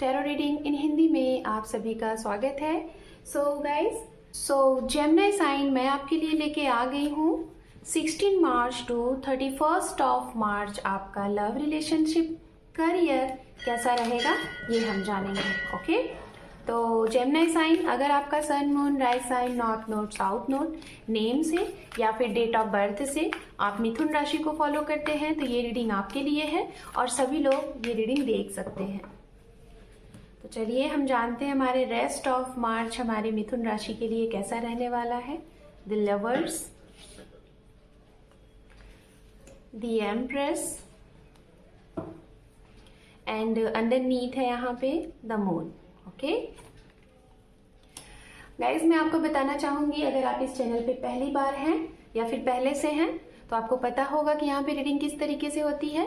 Tarot reading in Hindi में आप सभी का स्वागत है। जेमिनी साइन मैं आपके लिए लेके आ गई हूँ 16 मार्च टू 31 ऑफ मार्च आपका लव रिलेशनशिप करियर कैसा रहेगा ये हम जानेंगे। ओके, तो जेमिनी साइन अगर आपका sun moon rise sign north node south node name से या फिर डेट ऑफ बर्थ से आप मिथुन राशि को फॉलो करते हैं तो ये रीडिंग आपके लिए है और सभी लोग ये रीडिंग देख सकते हैं। तो चलिए हम जानते हैं हमारे रेस्ट ऑफ मार्च हमारे मिथुन राशि के लिए कैसा रहने वाला है। The lovers, the empress and underneath है यहाँ पे द मून। ओके गाइज, मैं आपको बताना चाहूंगी अगर आप इस चैनल पे पहली बार हैं या फिर पहले से हैं तो आपको पता होगा कि यहाँ पे रीडिंग किस तरीके से होती है।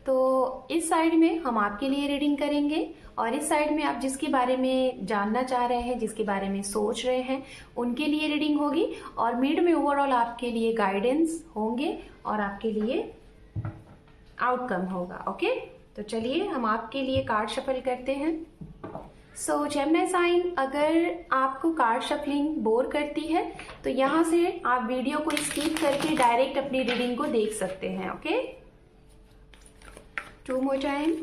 तो इस साइड में हम आपके लिए रीडिंग करेंगे और इस साइड में आप जिसके बारे में जानना चाह रहे हैं, जिसके बारे में सोच रहे हैं, उनके लिए रीडिंग होगी और मिड में ओवरऑल आपके लिए गाइडेंस होंगे और आपके लिए आउटकम होगा। ओके, तो चलिए हम आपके लिए कार्ड शफल करते हैं। जेमिनी साइन अगर आपको कार्ड शफलिंग बोर करती है तो यहाँ से आप वीडियो को स्किप करके डायरेक्ट अपनी रीडिंग को देख सकते हैं। Okay, 2 more time.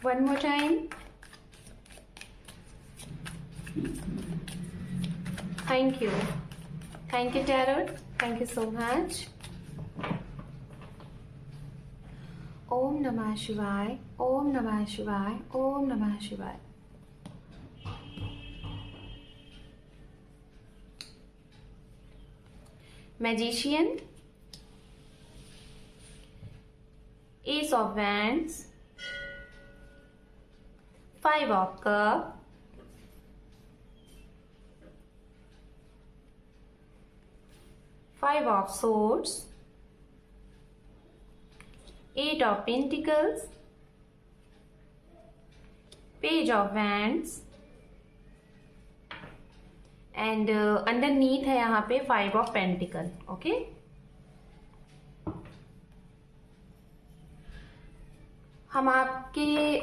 One more time। Thank you Tarot, thank you so much। ओम नमः शिवाय, ओम नमः शिवाय, ओम नमः शिवाय। Magician, S of wands, 5 of cup, 5 of swords, 8 of pentacles, page of wands and underneath है यहाँ पे 5 of pentacle। ओके, हम आपके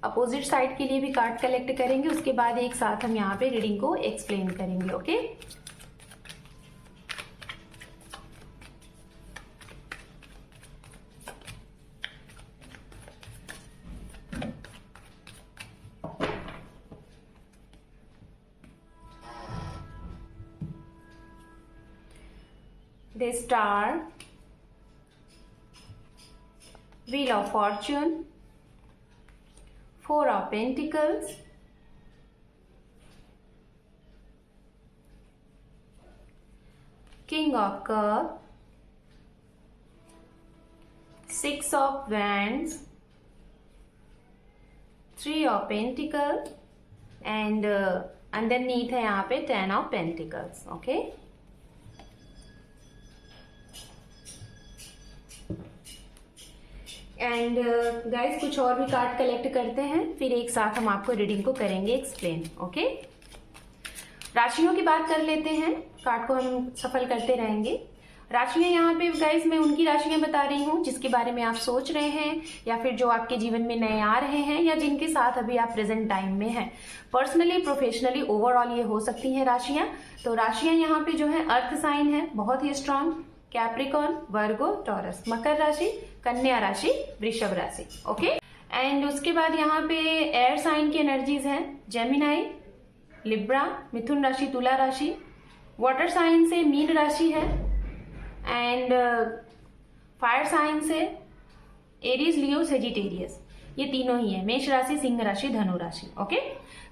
अपोजिट साइड के लिए भी कार्ड कलेक्ट करेंगे, उसके बाद एक साथ हम यहाँ पे रीडिंग को एक्सप्लेन करेंगे। Okay, the star, wheel of fortune, 4 of pentacles, king of cup, 6 of wands, 3 of pentacles and underneath है यहाँ पे 10 of pentacles। Okay, and guys कुछ और भी कार्ड कलेक्ट करते हैं फिर एक साथ हम आपको रीडिंग को करेंगे एक्सप्लेन। ओके, राशियों की बात कर लेते हैं, कार्ड को हम सफल करते रहेंगे। राशियां यहाँ पे गाइस मैं उनकी राशियां बता रही हूँ जिसके बारे में आप सोच रहे हैं या फिर जो आपके जीवन में नए आ रहे हैं या जिनके साथ अभी आप प्रेजेंट टाइम में हैं। पर्सनली, प्रोफेशनली, ओवरऑल ये हो सकती हैं राशियां। तो राशियां यहाँ पे जो है अर्थ साइन है बहुत ही स्ट्रांग, कैप्रिकॉर्न, वर्गो, टॉरस, मकर राशि, कन्या राशि, वृषभ राशि। ओके, एंड उसके बाद यहाँ पे एयर साइन की एनर्जीज हैं जेमिनाई, लिब्रा, मिथुन राशि, तुला राशि, वाटर साइन से मीन राशि है एंड फायर साइन से एरीज, लियो, सेजिटेरियस, ये तीनों ही है, मेष राशि, सिंह राशि, धनु राशि। ओके,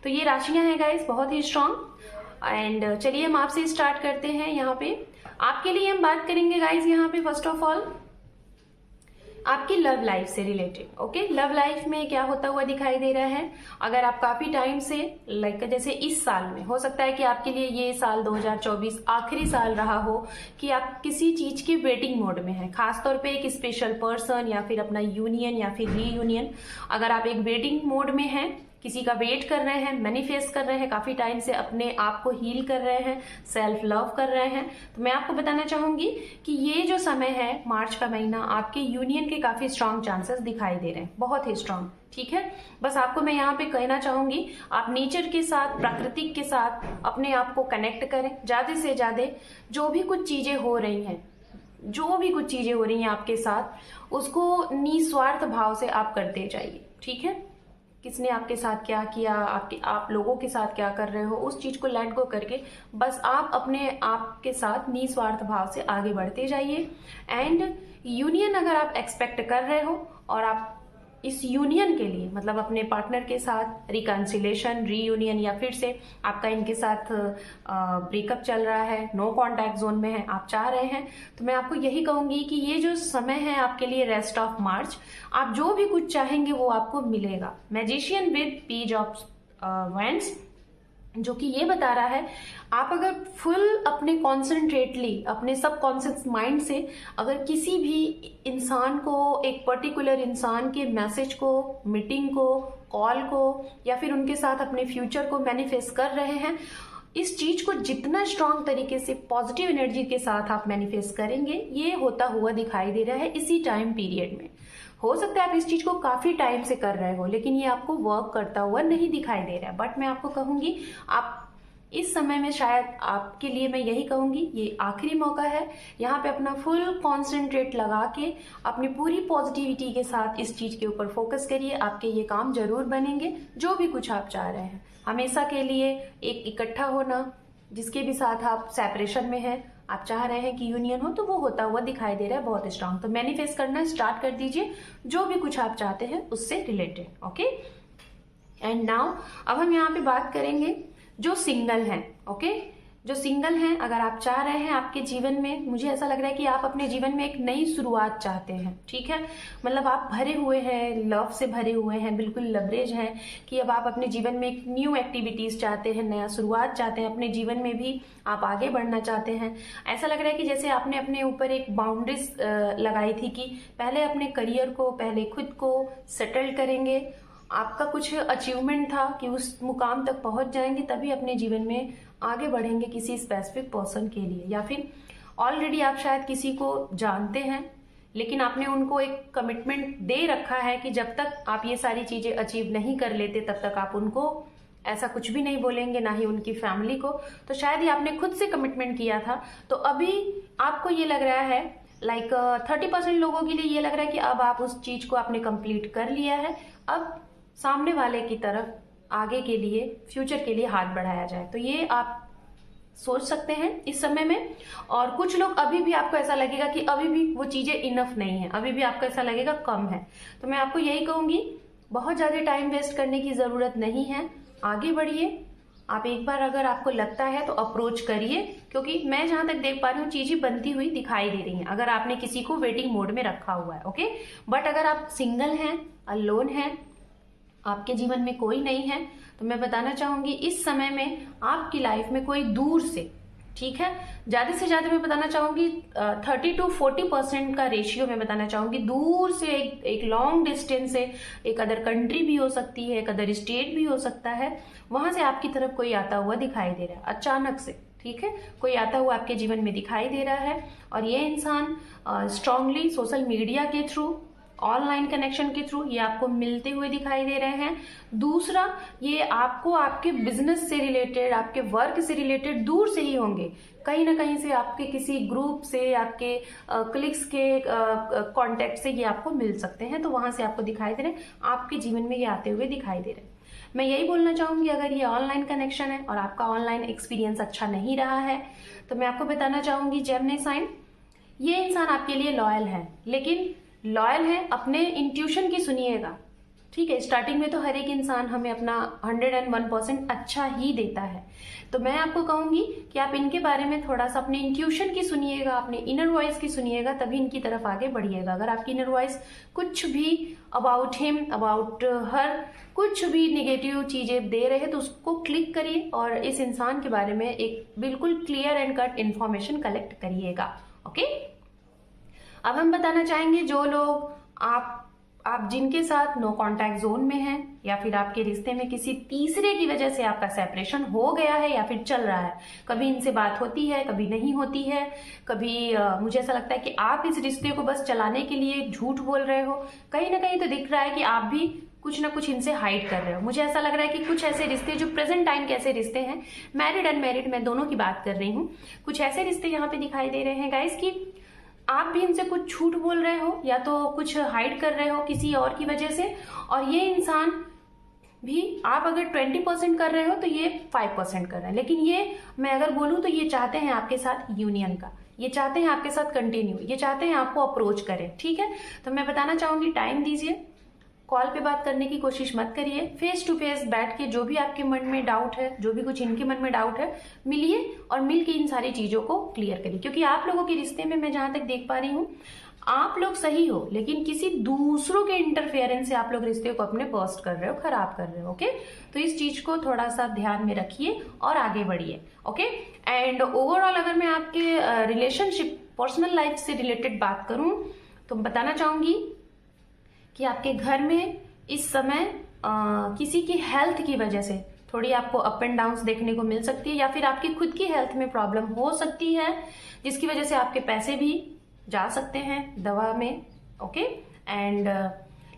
तो ये राशियां हैं गाइस बहुत ही स्ट्रांग। एंड चलिए हम आपसे स्टार्ट करते हैं। यहाँ पे आपके लिए हम बात करेंगे गाइस यहाँ पे फर्स्ट ऑफ ऑल आपकी लव लाइफ से रिलेटेड। ओके, लव लाइफ में क्या होता हुआ दिखाई दे रहा है। अगर आप काफी टाइम से लाइक जैसे इस साल में हो सकता है कि आपके लिए ये साल 2024 आखिरी साल रहा हो कि आप किसी चीज के वेटिंग मोड में हैं, खासतौर पे एक स्पेशल पर्सन या फिर अपना यूनियन या फिर रीयूनियन। अगर आप एक वेटिंग मोड में हैं किसी का वेट कर रहे हैं, मैनिफेस्ट कर रहे हैं, काफी टाइम से अपने आप को हील कर रहे हैं, सेल्फ लव कर रहे हैं, तो मैं आपको बताना चाहूंगी कि ये जो समय है, मार्च का महीना, आपके यूनियन के काफी स्ट्रांग चांसेस दिखाई दे रहे हैं, बहुत ही स्ट्रांग। ठीक है, बस आपको मैं यहाँ पे कहना चाहूंगी, आप नेचर के साथ, प्राकृतिक के साथ अपने आप को कनेक्ट करें। ज्यादा से ज्यादा जो भी कुछ चीजें हो रही हैं, जो भी कुछ चीजें हो रही हैं आपके साथ, उसको निस्वार्थ भाव से आप करते जाइए। ठीक है, किसने आपके साथ क्या किया, आप लोगों के साथ क्या कर रहे हो, उस चीज को लेट गो करके बस आप अपने आप के साथ निस्वार्थ भाव से आगे बढ़ते जाइए। एंड यूनियन अगर आप एक्सपेक्ट कर रहे हो और आप इस यूनियन के लिए, मतलब अपने पार्टनर के साथ रिकंसिलेशन, रीयूनियन, या फिर से आपका इनके साथ ब्रेकअप चल रहा है, नो कांटेक्ट जोन में है, आप चाह रहे हैं, तो मैं आपको यही कहूंगी कि ये जो समय है आपके लिए, रेस्ट ऑफ मार्च, आप जो भी कुछ चाहेंगे वो आपको मिलेगा। Magician with page of wands, जो कि ये बता रहा है, आप अगर फुल अपने कॉन्सेंट्रेटली, अपने सबकॉन्शियस माइंड से अगर किसी भी इंसान को, एक पर्टिकुलर इंसान के मैसेज को, मीटिंग को, कॉल को, या फिर उनके साथ अपने फ्यूचर को मैनिफेस्ट कर रहे हैं, इस चीज को जितना स्ट्रांग तरीके से पॉजिटिव एनर्जी के साथ आप मैनिफेस्ट करेंगे, ये होता हुआ दिखाई दे रहा है इसी टाइम पीरियड में। हो सकता है आप इस चीज को काफी टाइम से कर रहे हो, लेकिन ये आपको वर्क करता हुआ नहीं दिखाई दे रहा है। बट मैं आपको कहूंगी, आप इस समय में, शायद आपके लिए मैं यही कहूंगी, ये आखिरी मौका है। यहाँ पे अपना फुल कॉन्सेंट्रेट लगा के अपनी पूरी पॉजिटिविटी के साथ इस चीज के ऊपर फोकस करिए, आपके ये काम जरूर बनेंगे। जो भी कुछ आप चाह रहे हैं, हमेशा के लिए एक इकट्ठा होना, जिसके भी साथ आप सेपरेशन में हैं, आप चाह रहे हैं कि यूनियन हो, तो वो होता हुआ दिखाई दे रहा है बहुत स्ट्रांग। तो मैनिफेस्ट करना स्टार्ट कर दीजिए, जो भी कुछ आप चाहते हैं उससे रिलेटेड। ओके, एंड नाउ अब हम यहाँ पे बात करेंगे जो सिंगल हैं। ओके, जो सिंगल हैं, अगर आप चाह रहे हैं आपके जीवन में, मुझे ऐसा लग रहा है कि आप अपने जीवन में एक नई शुरुआत चाहते हैं। ठीक है, मतलब आप भरे हुए हैं, लव से भरे हुए हैं, बिल्कुल लवरेज हैं कि अब आप अपने जीवन में एक न्यू एक्टिविटीज चाहते हैं, नया शुरुआत चाहते हैं, अपने जीवन में भी आप आगे बढ़ना चाहते हैं। ऐसा लग रहा है कि जैसे आपने अपने ऊपर एक बाउंड्रीज लगाई थी कि पहले अपने करियर को, पहले खुद को सेटल करेंगे, आपका कुछ अचीवमेंट था कि उस मुकाम तक पहुंच जाएंगे, तभी अपने जीवन में आगे बढ़ेंगे किसी स्पेसिफिक पर्सन के लिए। या फिर ऑलरेडी आप शायद किसी को जानते हैं, लेकिन आपने उनको एक कमिटमेंट दे रखा है कि जब तक आप ये सारी चीजें अचीव नहीं कर लेते, तब तक आप उनको ऐसा कुछ भी नहीं बोलेंगे, ना ही उनकी फैमिली को। तो शायद ये आपने खुद से कमिटमेंट किया था, तो अभी आपको ये लग रहा है, लाइक 30% लोगों के लिए ये लग रहा है कि अब आप उस चीज को आपने कंप्लीट कर लिया है, अब सामने वाले की तरफ आगे के लिए, फ्यूचर के लिए हाथ बढ़ाया जाए। तो ये आप सोच सकते हैं इस समय में। और कुछ लोग अभी भी, आपको ऐसा लगेगा कि अभी भी वो चीजें इनफ नहीं है, अभी भी आपको ऐसा लगेगा कम है। तो मैं आपको यही कहूंगी, बहुत ज्यादा टाइम वेस्ट करने की जरूरत नहीं है, आगे बढ़िए। आप एक बार अगर आपको लगता है तो अप्रोच करिए, क्योंकि मैं जहां तक देख पा रही हूँ चीजें बनती हुई दिखाई दे रही हैं, अगर आपने किसी को वेटिंग मोड में रखा हुआ है। ओके, बट अगर आप सिंगल हैं, अलोन हैं, आपके जीवन में कोई नहीं है, तो मैं बताना चाहूंगी इस समय में आपकी लाइफ में कोई दूर से, ठीक है, ज्यादा से ज्यादा मैं बताना चाहूंगी 30 to 40% का रेशियो मैं बताना चाहूंगी, दूर से एक लॉन्ग डिस्टेंस से, एक अदर कंट्री भी हो सकती है, एक अदर स्टेट भी हो सकता है, वहां से आपकी तरफ कोई आता हुआ दिखाई दे रहा है अचानक से। ठीक है, कोई आता हुआ आपके जीवन में दिखाई दे रहा है, और ये इंसान स्ट्रांगली सोशल मीडिया के थ्रू, ऑनलाइन कनेक्शन के थ्रू ये आपको मिलते हुए दिखाई दे रहे हैं। दूसरा, ये आपको आपके बिजनेस से रिलेटेड, आपके वर्क से रिलेटेड दूर से ही होंगे, कहीं ना कहीं से, आपके किसी ग्रुप से, आपके क्लिक्स के कांटेक्ट से ये आपको मिल सकते हैं, तो वहां से आपको दिखाई दे रहे हैं, आपके जीवन में ये आते हुए दिखाई दे रहे हैं। मैं यही बोलना चाहूंगी, अगर ये ऑनलाइन कनेक्शन है और आपका ऑनलाइन एक्सपीरियंस अच्छा नहीं रहा है, तो मैं आपको बताना चाहूंगी जेमिनी साइन, ये इंसान आपके लिए लॉयल है, लेकिन लॉयल है, अपने इंट्यूशन की सुनिएगा। ठीक है, स्टार्टिंग में तो हर एक इंसान हमें अपना 101% अच्छा ही देता है, तो मैं आपको कहूंगी कि आप इनके बारे में थोड़ा सा अपने इंट्यूशन की सुनिएगा, अपने इनर वॉइस की सुनिएगा, तभी इनकी तरफ आगे बढ़िएगा। अगर आपकी इनर वॉइस कुछ भी अबाउट हिम, अबाउट हर, कुछ भी निगेटिव चीजें दे रहे हैं, तो उसको क्लिक करिए और इस इंसान के बारे में एक बिल्कुल clear and cut information collect करिएगा। ओके, अब हम बताना चाहेंगे जो लोग आप आप जिनके साथ नो कांटेक्ट जोन में हैं या फिर आपके रिश्ते में किसी तीसरे की वजह से आपका सेपरेशन हो गया है या फिर चल रहा है, कभी इनसे बात होती है, कभी नहीं होती है, कभी मुझे ऐसा लगता है कि आप इस रिश्ते को बस चलाने के लिए झूठ बोल रहे हो, कहीं ना कहीं तो दिख रहा है कि आप भी कुछ ना कुछ इनसे हाइड कर रहे हो। मुझे ऐसा लग रहा है कि कुछ ऐसे रिश्ते जो प्रेजेंट टाइम के ऐसे रिश्ते हैं, मैरिड अनमैरिड मैं दोनों की बात कर रही हूँ, कुछ ऐसे रिश्ते यहाँ पे दिखाई दे रहे हैं गाइस कि आप भी इनसे कुछ झूठ बोल रहे हो या तो कुछ हाइड कर रहे हो किसी और की वजह से, और ये इंसान भी, आप अगर 20% कर रहे हो तो ये 5% कर रहे हैं, लेकिन ये मैं अगर बोलूं तो ये चाहते हैं आपके साथ यूनियन का, ये चाहते हैं आपके साथ कंटिन्यू, ये चाहते हैं आपको अप्रोच करें। ठीक है, तो मैं बताना चाहूंगी टाइम दीजिए, कॉल पे बात करने की कोशिश मत करिए, फेस टू फेस बैठ के जो भी आपके मन में डाउट है, जो भी कुछ इनके मन में डाउट है, मिलिए और मिल के इन सारी चीजों को क्लियर करिए। क्योंकि आप लोगों के रिश्ते में मैं जहां तक देख पा रही हूँ, आप लोग सही हो लेकिन किसी दूसरों के इंटरफेरेंस से आप लोग रिश्ते को अपने बर्स्ट कर रहे हो, खराब कर रहे हो। ओके, तो इस चीज को थोड़ा सा ध्यान में रखिए और आगे बढ़िए। ओके, एंड ओवरऑल अगर मैं आपके रिलेशनशिप पर्सनल लाइफ से रिलेटेड बात करूं तो बताना चाहूंगी कि आपके घर में इस समय किसी की हेल्थ की वजह से थोड़ी आपको अप एंड डाउन्स देखने को मिल सकती है, या फिर आपकी खुद की हेल्थ में प्रॉब्लम हो सकती है जिसकी वजह से आपके पैसे भी जा सकते हैं दवा में। ओके, एंड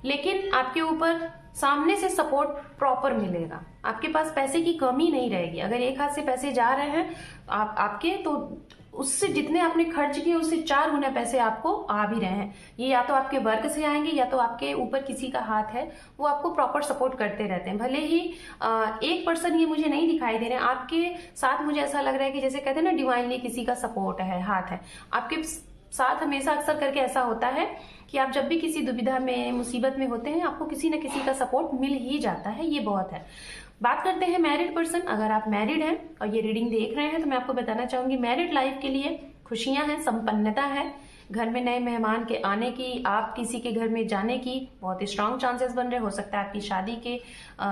लेकिन आपके ऊपर सामने से सपोर्ट प्रॉपर मिलेगा, आपके पास पैसे की कमी नहीं रहेगी। अगर एक हाथ से पैसे जा रहे हैं आपके, तो उससे जितने आपने खर्च किए उससे 4 गुना पैसे आपको आ भी रहे हैं। ये या तो आपके वर्क से आएंगे या तो आपके ऊपर किसी का हाथ है, वो आपको प्रॉपर सपोर्ट करते रहते हैं। भले ही 1% ये मुझे नहीं दिखाई दे रहे हैं आपके साथ, मुझे ऐसा लग रहा है कि जैसे कहते हैं ना डिवाइनली किसी का सपोर्ट है, हाथ है आपके साथ। हमेशा अक्सर करके ऐसा होता है कि आप जब भी किसी दुविधा में, मुसीबत में होते हैं, आपको किसी न किसी का सपोर्ट मिल ही जाता है, ये बहुत है। बात करते हैं मैरिड पर्सन। अगर आप मैरिड हैं और ये रीडिंग देख रहे हैं तो मैं आपको बताना चाहूंगी मैरिड लाइफ के लिए खुशियां हैं, संपन्नता है, घर में नए मेहमान के आने की, आप किसी के घर में जाने की बहुत स्ट्रांग चांसेस बन रहे। हो सकता है आपकी शादी के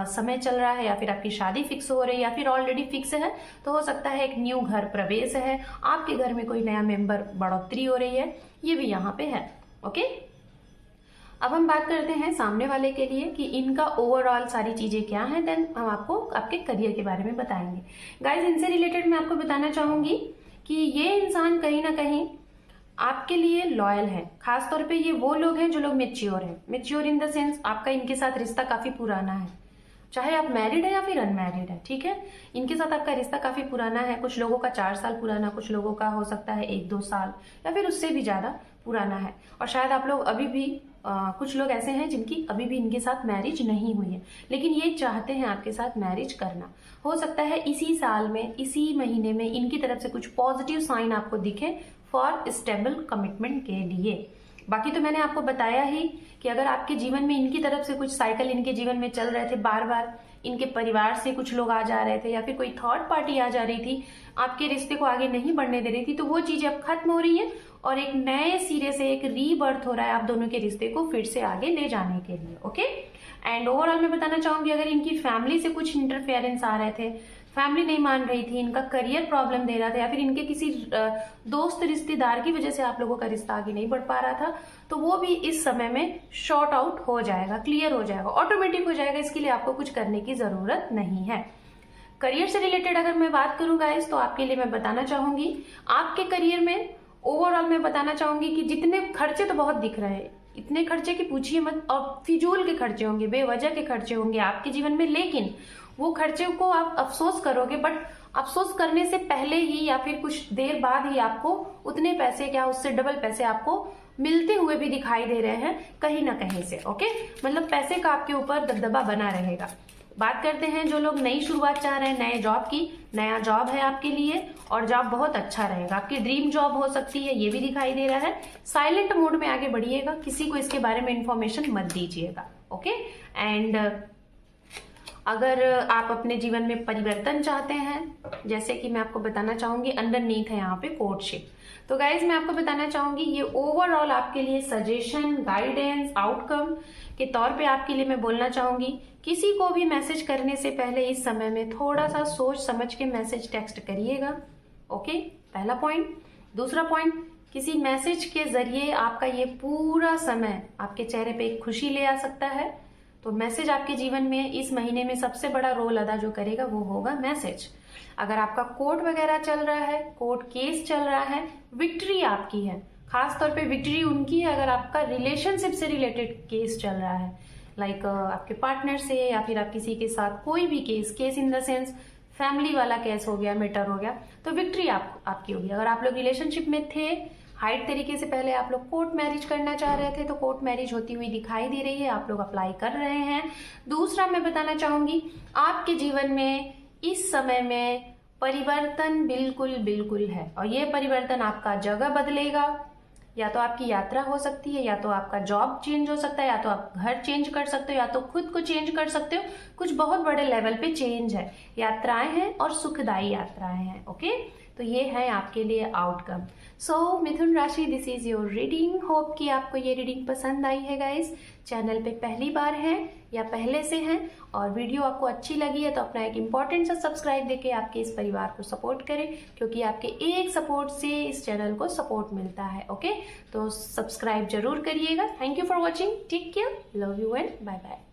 समय चल रहा है या फिर आपकी शादी फिक्स हो रही है या फिर ऑलरेडी फिक्स है, तो हो सकता है एक न्यू घर प्रवेश है, आपके घर में कोई नया मेंबर बढ़ोतरी हो रही है, ये भी यहाँ पे है। ओके, अब हम बात करते हैं सामने वाले के लिए कि इनका ओवरऑल सारी चीजें क्या हैं, देन हम आपको आपके करियर के बारे में बताएंगे। गाइज, इनसे रिलेटेड मैं आपको बताना चाहूंगी कि ये इंसान कहीं ना कहीं आपके लिए लॉयल है। खासतौर पे ये वो लोग हैं जो लोग मेच्योर हैं, मेच्योर इन द सेंस आपका इनके साथ रिश्ता काफी पुराना है, चाहे आप मैरिड है या फिर अनमैरिड है। ठीक है, इनके साथ आपका रिश्ता काफी पुराना है, कुछ लोगों का 4 साल पुराना, कुछ लोगों का हो सकता है 1-2 साल या फिर उससे भी ज्यादा पुराना है। और शायद आप लोग अभी भी कुछ लोग ऐसे हैं जिनकी अभी भी इनके साथ मैरिज नहीं हुई है, लेकिन ये चाहते हैं आपके साथ मैरिज करना। हो सकता है इसी साल में, इसी महीने में इनकी तरफ से कुछ पॉजिटिव साइन आपको दिखे फॉर स्टेबल कमिटमेंट के लिए। बाकी तो मैंने आपको बताया ही कि अगर आपके जीवन में इनकी तरफ से कुछ साइकिल इनके जीवन में चल रहे थे, बार बार इनके परिवार से कुछ लोग आ जा रहे थे या फिर कोई थर्ड पार्टी आ जा रही थी, आपके रिश्ते को आगे नहीं बढ़ने दे रही थी, तो वो चीजें अब खत्म हो रही है और एक नए सिरे से एक रीबर्थ हो रहा है आप दोनों के रिश्ते को फिर से आगे ले जाने के लिए। ओके, एंड ओवरऑल मैं बताना चाहूंगी अगर इनकी फैमिली से कुछ इंटरफेरेंस आ रहे थे, फैमिली नहीं मान रही थी, इनका करियर प्रॉब्लम दे रहा था या फिर इनके किसी दोस्त रिश्तेदार की वजह से आप लोगों का रिश्ता आगे नहीं बढ़ पा रहा था, तो वो भी इस समय में शॉर्ट आउट हो जाएगा, क्लियर हो जाएगा, ऑटोमेटिक हो जाएगा। इसके लिए आपको कुछ करने की जरूरत नहीं है। करियर से रिलेटेड अगर मैं बात करूं गाइस, तो आपके लिए मैं बताना चाहूंगी आपके करियर में ओवरऑल मैं बताना चाहूंगी कि जितने खर्चे तो बहुत दिख रहे हैं, इतने खर्चे की पूछिए मत, और फिजूल के खर्चे होंगे, बेवजह के खर्चे होंगे आपके जीवन में, लेकिन वो खर्चे को आप अफसोस करोगे, बट अफसोस करने से पहले ही या फिर कुछ देर बाद ही आपको उतने पैसे, क्या उससे डबल पैसे आपको मिलते हुए भी दिखाई दे रहे हैं कहीं ना कहीं से। ओके, मतलब पैसे का आपके ऊपर दबदबा बना रहेगा। बात करते हैं जो लोग नई शुरुआत चाह रहे हैं नए जॉब की, नया जॉब है आपके लिए और जॉब बहुत अच्छा रहेगा, आपकी ड्रीम जॉब हो सकती है, ये भी दिखाई दे रहा है। साइलेंट मोड में आगे बढ़िएगा, किसी को इसके बारे में इंफॉर्मेशन मत दीजिएगा। ओके, एंड अगर आप अपने जीवन में परिवर्तन चाहते हैं, जैसे कि मैं आपको बताना चाहूंगी अंडरनीथ है यहाँ पे कोर्टशिप, तो गाइज मैं आपको बताना चाहूंगी ये ओवरऑल आपके लिए सजेशन, गाइडेंस, आउटकम के तौर पे आपके लिए मैं बोलना चाहूंगी किसी को भी मैसेज करने से पहले इस समय में थोड़ा सा सोच समझ के मैसेज टेक्स्ट करिएगा। ओके, पहला पॉइंट। दूसरा पॉइंट, किसी मैसेज के जरिए आपका ये पूरा समय आपके चेहरे पे एक खुशी ले आ सकता है। तो मैसेज आपके जीवन में इस महीने में सबसे बड़ा रोल अदा जो करेगा वो होगा मैसेज। अगर आपका कोर्ट वगैरह चल रहा है, कोर्ट केस चल रहा है, विक्ट्री आपकी है। खास तौर पे विक्ट्री उनकी है अगर आपका रिलेशनशिप से रिलेटेड केस चल रहा है, लाइक आपके पार्टनर से या फिर आप किसी के साथ कोई भी case in the sense family वाला केस हो गया, मैटर हो गया, तो विक्ट्री आपकी होगी। अगर आप लोग रिलेशनशिप में थे, हाइट तरीके से पहले आप लोग कोर्ट मैरिज करना चाह रहे थे, तो कोर्ट मैरिज होती हुई दिखाई दे रही है, आप लोग अप्लाई कर रहे हैं। दूसरा मैं बताना चाहूंगी, आपके जीवन में इस समय में परिवर्तन बिल्कुल है, और ये परिवर्तन आपका जगह बदलेगा। या तो आपकी यात्रा हो सकती है, या तो आपका जॉब चेंज हो सकता है, या तो आप घर चेंज कर सकते हो, या तो खुद को चेंज कर सकते हो। कुछ बहुत बड़े लेवल पे चेंज है, यात्राएं हैं और सुखदायी यात्राएं हैं। ओके, तो ये है आपके लिए आउटकम। सो मिथुन राशि, this is your reading. Hope कि आपको ये रीडिंग पसंद आई है गाइस। चैनल पे पहली बार है या पहले से हैं और वीडियो आपको अच्छी लगी है तो अपना एक इम्पॉर्टेंट सा सब्सक्राइब देके आपके इस परिवार को सपोर्ट करें, क्योंकि आपके एक सपोर्ट से इस चैनल को सपोर्ट मिलता है। ओके, तो सब्सक्राइब जरूर करिएगा। Thank you for watching, take care, love you and bye bye.